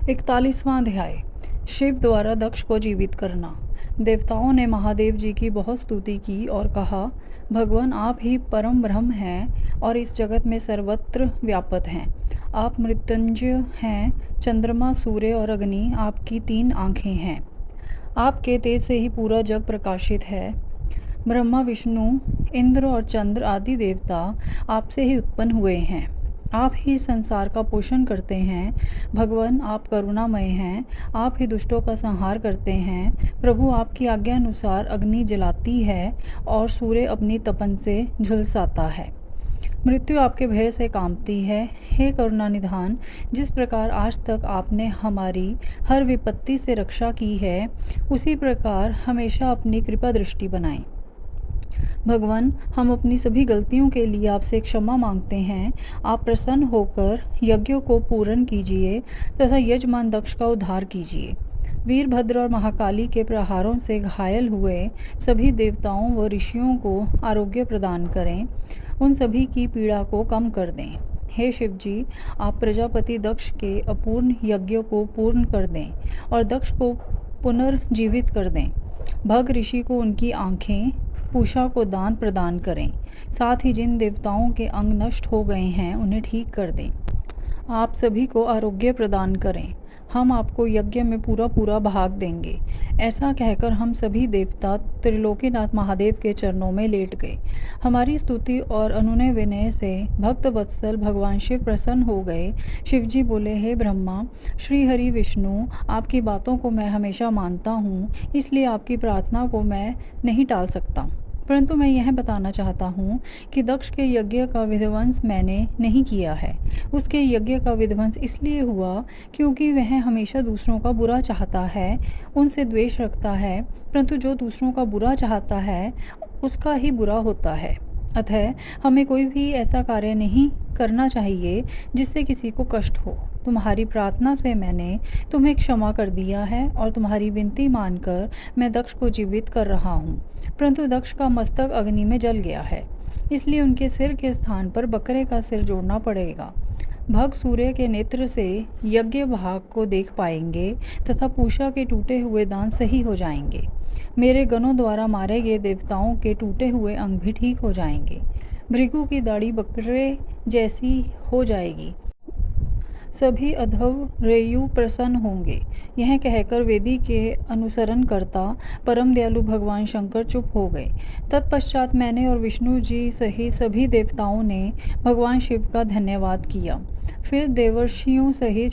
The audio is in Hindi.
41वां अध्याय। शिव द्वारा दक्ष को जीवित करना। देवताओं ने महादेव जी की बहुत स्तुति की और कहा, भगवान आप ही परम ब्रह्म हैं और इस जगत में सर्वत्र व्यापक हैं। आप मृत्युंजय हैं। चंद्रमा, सूर्य और अग्नि आपकी 3 आँखें हैं। आपके तेज से ही पूरा जग प्रकाशित है। ब्रह्मा, विष्णु, इंद्र और चंद्र आदि देवता आपसे ही उत्पन्न हुए हैं। आप ही संसार का पोषण करते हैं। भगवान आप करुणामय हैं। आप ही दुष्टों का संहार करते हैं। प्रभु आपकी आज्ञा अनुसार अग्नि जलाती है और सूर्य अपनी तपन से झुलसाता है। मृत्यु आपके भय से कांपती है। हे करुणा निधान, जिस प्रकार आज तक आपने हमारी हर विपत्ति से रक्षा की है, उसी प्रकार हमेशा अपनी कृपा दृष्टि बनाएं। भगवान, हम अपनी सभी गलतियों के लिए आपसे क्षमा मांगते हैं। आप प्रसन्न होकर यज्ञों को पूर्ण कीजिए तथा यजमान दक्ष का उद्धार कीजिए। वीरभद्र और महाकाली के प्रहारों से घायल हुए सभी देवताओं व ऋषियों को आरोग्य प्रदान करें। उन सभी की पीड़ा को कम कर दें। हे शिव जी, आप प्रजापति दक्ष के अपूर्ण यज्ञों को पूर्ण कर दें और दक्ष को पुनर्जीवित कर दें। भग ऋषि को उनकी आँखें, पूषा को दान प्रदान करें। साथ ही जिन देवताओं के अंग नष्ट हो गए हैं उन्हें ठीक कर दें। आप सभी को आरोग्य प्रदान करें। हम आपको यज्ञ में पूरा पूरा भाग देंगे। ऐसा कहकर हम सभी देवता त्रिलोकीनाथ महादेव के चरणों में लेट गए। हमारी स्तुति और अनुनय विनय से भक्त वत्सल भगवान शिव प्रसन्न हो गए। शिवजी बोले, हे ब्रह्मा, श्री हरि विष्णु, आपकी बातों को मैं हमेशा मानता हूँ, इसलिए आपकी प्रार्थना को मैं नहीं टाल सकता। परंतु मैं यह बताना चाहता हूँ कि दक्ष के यज्ञ का विध्वंस मैंने नहीं किया है। उसके यज्ञ का विध्वंस इसलिए हुआ क्योंकि वह हमेशा दूसरों का बुरा चाहता है, उनसे द्वेष रखता है। परंतु जो दूसरों का बुरा चाहता है उसका ही बुरा होता है। अतः हमें कोई भी ऐसा कार्य नहीं करना चाहिए जिससे किसी को कष्ट हो। तुम्हारी प्रार्थना से मैंने तुम्हें क्षमा कर दिया है और तुम्हारी विनती मानकर मैं दक्ष को जीवित कर रहा हूँ। परंतु दक्ष का मस्तक अग्नि में जल गया है, इसलिए उनके सिर के स्थान पर बकरे का सिर जोड़ना पड़ेगा। भग सूर्य के नेत्र से यज्ञ भाग को देख पाएंगे तथा पूषा के टूटे हुए दांत सही हो जाएंगे। मेरे गणों द्वारा मारे गए देवताओं के टूटे हुए अंग भी ठीक हो जाएंगे। भृगु की दाढ़ी बकरे जैसी हो जाएगी। सभी अधव रेयु प्रसन्न होंगे। यह कहकर वेदी के अनुसरण करता परम दयालु भगवान शंकर चुप हो गए। तत्पश्चात मैंने और विष्णु जी सहित सभी देवताओं ने भगवान शिव का धन्यवाद किया। फिर देवर्षियों सहित